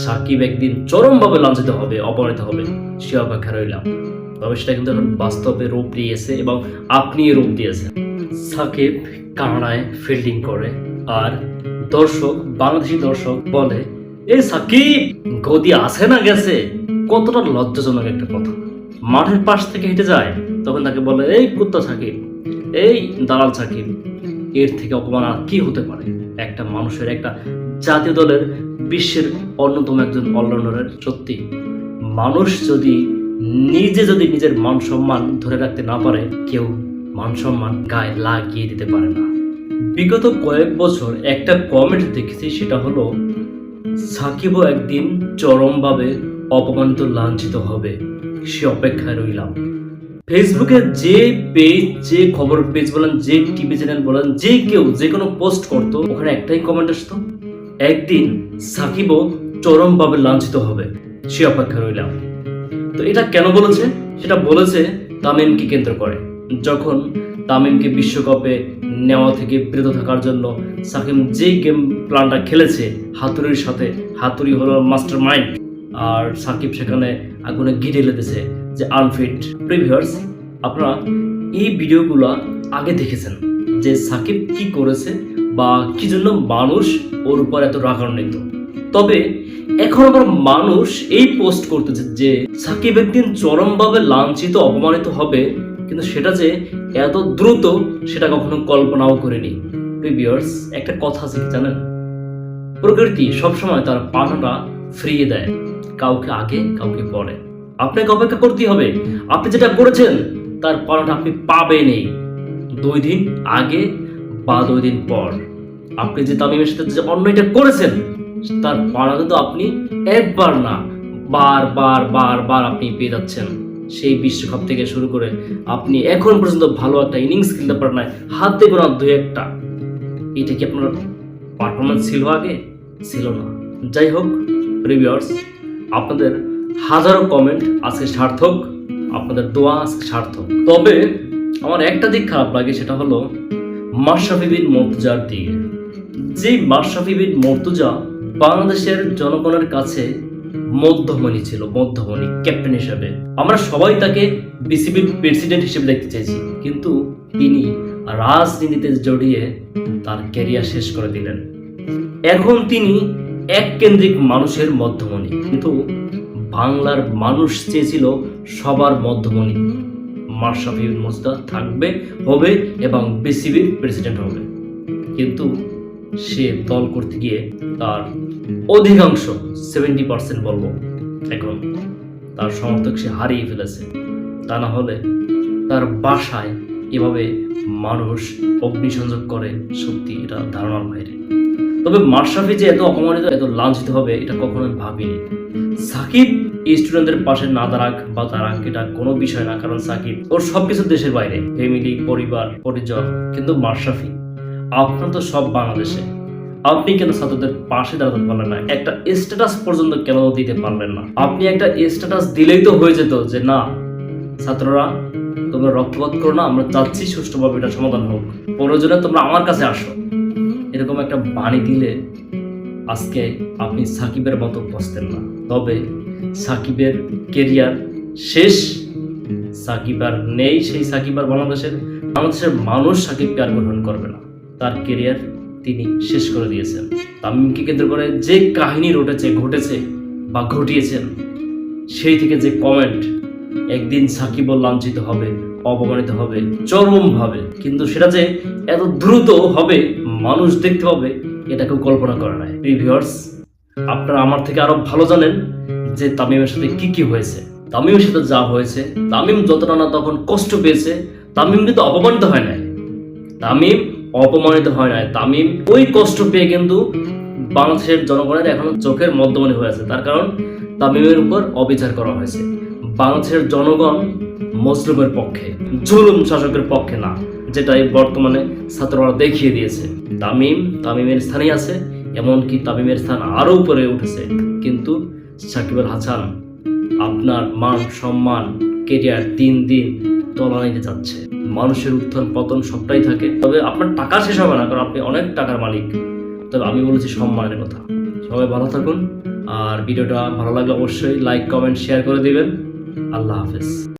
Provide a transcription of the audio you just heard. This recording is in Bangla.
সাকিব একদিন চরমভাবে লাঞ্ছিত হবে, অপমানিত হবে, সে অপেক্ষা রইলাম। তবে সেটা কিন্তু এখন বাস্তবে রূপ দিয়েছে এবং আপনি রূপ দিয়েছেন। সাকিব কানাডায় ফিল্ডিং করে আর বাংলাদেশি দর্শক বলে, এই সাকিব গদি আছে না গেছে। কতটা লজ্জাজনক একটা কথা। মাঠের পাশ থেকে হেঁটে যায়, তখন তাকে বলে, এই কুত্তা সাকিব, এই দালাল সাকিব। এর থেকে অপমান আর কি হতে পারে একটা মানুষের, একটা জাতীয় দলের, বিশ্বের অন্যতম একজন অলরাউন্ডারের। সত্যি মানুষ যদি নিজের মান সম্মান ধরে রাখতে না পারে, কেউ মান সম্মান গায়ে লাগিয়ে দিতে পারে না। বিগত কয়েক বছর একটা কমেন্ট দেখেছি, সেটা হলো সাকিবও একদিন চরমভাবে অপমানিত, লাঞ্ছিত হবে, সে অপেক্ষায় রইলাম। ফেসবুকে যে পেজ, যে খবর পেজ বলেন, যে টিভি চ্যানেল বলেন, যে কেউ যে কোনো পোস্ট করতো, ওখানে একটাই কমেন্ট আসতো, একদিন সাকিবও চরমভাবে লাঞ্ছিত হবে, সে অপেক্ষা রইলাম। তো এটা কেন বলেছে? সেটা বলেছে তামিমকে কেন্দ্র করে। যখন তামিমকে বিশ্বকাপে নেওয়া থেকে বিরত থাকার জন্য সাকিব যে গেম প্ল্যানটা খেলেছে হাতুড়ির সাথে, হাতুড়ি হলো মাস্টার মাইন্ড, আর সাকিব সেখানে আগুনে ঘি ঢেলে দিয়েছে যে আনফিট। প্রিভিয়ার্স, আপনারা এই ভিডিওগুলো আগে দেখেছেন যে সাকিব কি করেছে বা কি জন্য মানুষ ওর উপর এত রাগান্বিত। তবে এখন আবার মানুষ এই পোস্ট করতেছে যে সাকিব একদিন চরমভাবে লাঞ্ছিত, অপমানিত হবে, কিন্তু সেটা যে এত দ্রুত, সেটা কখনো কল্পনাও করেনি। প্রিভিয়ার্স, একটা কথা আছে কি জানেন? প্রকৃতি সবসময় তার পানাটা ফিরিয়ে দেয়, কাউকে আগে কাউকে পরে। আপনাকে অপেক্ষা করতেই হবে। আপনি যেটা করেছেন তার পানাটা আপনি পাবেনই, 2 দিন আগে বা 2 দিন পর। আপনি যে তামিমের সাথে যে অন্যায়টা করেছেন, তার পানা কিন্তু আপনি একবার না, বার আপনি পেয়ে যাচ্ছেন। সেই বিশ্বকাপ থেকে শুরু করে আপনি এখন পর্যন্ত ভালো একটা ইনিংস খেলতে পারেন না, হাতে গোনা 2-1টা। এটা কি আপনার পারফরমেন্স ছিল? আগে ছিল না। যাই হোক প্রিভিয়ার্স, আপনাদের হাজারো কমেন্ট আজকে সার্থক, আপনাদের দোয়া আজকে সার্থক। তবে আমার একটা দিক খারাপ লাগে, সেটা হলো মাশরাফি বিন মুর্তজার দিকে। যে মাশরাফি বিন মুর্তজা বাংলাদেশের জনগণের কাছে মধ্যমণি ছিল, মধ্যমণি ক্যাপ্টেন হিসেবে। আমরা সবাই তাকে বিসিবির প্রেসিডেন্ট হিসেবে দেখতে চাইছি, কিন্তু তিনি রাজনীতিতে জড়িয়ে তার ক্যারিয়ার শেষ করে দিলেন। এখন তিনি এককেন্দ্রিক মানুষের মধ্যমণি, কিন্তু বাংলার মানুষ চেয়েছিল সবার মধ্যমণি। মাশরাফি বিন মুর্তজা থাকবে, হবে এবং বিসিবির প্রেসিডেন্ট হবে, কিন্তু সে দল করতে গিয়ে তার অধিকাংশ 70% বলবো এখন তার সমর্থক সে হারিয়ে ফেলেছে। তা না হলে তার বাসায় এভাবে মানুষ অগ্নিসংযোগ করে, সত্যি এটা ধারণার বাইরে। তবে মাশরাফি যে এত অপমানিত, এত লাঞ্ছিত হবে, এটা কখনোই ভাবিনি। সাকিব স্টুডেন্টদের পাশে না দাঁড়াক বা দাঁড়াক, এটা কোনো বিষয় না, কারণ সাকিব ওর সবকিছু দেশের বাইরে, ফ্যামিলি, পরিবার, পরিজন। কিন্তু মাশরাফি, আপনার তো সব বাংলাদেশে, আপনি কেন ছাত্রদের পাশে দাঁড়াতে পারলেন না? একটা স্ট্যাটাস পর্যন্ত কেন দিতে পারলেন না? আপনি একটা স্ট্যাটাস দিলেই তো হয়ে যেত যে না ছাত্ররা তোমরা রক্তপাত করো না, আমরা চাচ্ছি সুষ্ঠুভাবে এটা সমাধান হোক, প্রয়োজনে তোমরা আমার কাছে আসো। এরকম একটা বাণী দিলে আজকে আপনি সাকিবের মতো বসতেন না। তবে সাকিবের কেরিয়ার শেষ, সাকিব আর নেই। সেই সাকিব আর বাংলাদেশের মানুষ সাকিবকে আর গ্রহণ করবে না। তার কেরিয়ার তিনি শেষ করে দিয়েছেন। তামিমকে কেন্দ্র করে যে কাহিনী ঘটেছে বা ঘটিয়েছেন, সেই থেকে যে কমেন্ট, একদিন সাকিবও লাঞ্ছিত হবে, অপমানিত হবে চরমভাবে, কিন্তু সেটা যে এত দ্রুত হবে, মানুষ দেখতে পাবে, এটা কেউ কল্পনা করে নাই। ভিউয়ার্স, আপনারা আমার থেকে আরো ভালো জানেন যে তামিমের সাথে কি হয়েছে। তামিমের সাথে যা হয়েছে, তামিম যতটা না তখন কষ্ট পেয়েছে, তামিম কিন্তু অপমানিত হয় নাই। তামিম ওই কষ্ট পেয়ে কিন্তু বাংলাদেশের জনগণের এখন চোখের মধ্যমণি হয়েছে। তার কারণ তামিমের উপর অবিচার করা হয়েছে। বাংলাদেশের জনগণ মজলুমের পক্ষে, জুলুম শাসকের পক্ষে না, যেটাই বর্তমানে ছাত্ররা দেখিয়ে দিয়েছে। তামিমের স্থানেই আছে, এমনকি তামিমের স্থান আরো উপরে উঠেছে। কিন্তু সাকিব আল হাসান, আপনার মান সম্মান, কেরিয়ার দিন দিন তলানিতে যাচ্ছে। মানুষের উত্থান পতন সবটাই থাকে, তবে আপনার টাকা শেষ হবে না, কারণ আপনি অনেক টাকার মালিক। তবে আমি বলেছি সম্মানের কথা। সবাই ভালো থাকুন, আর ভিডিওটা ভালো লাগলে অবশ্যই লাইক কমেন্ট শেয়ার করে দিবেন। আল্লাহ হাফেজ।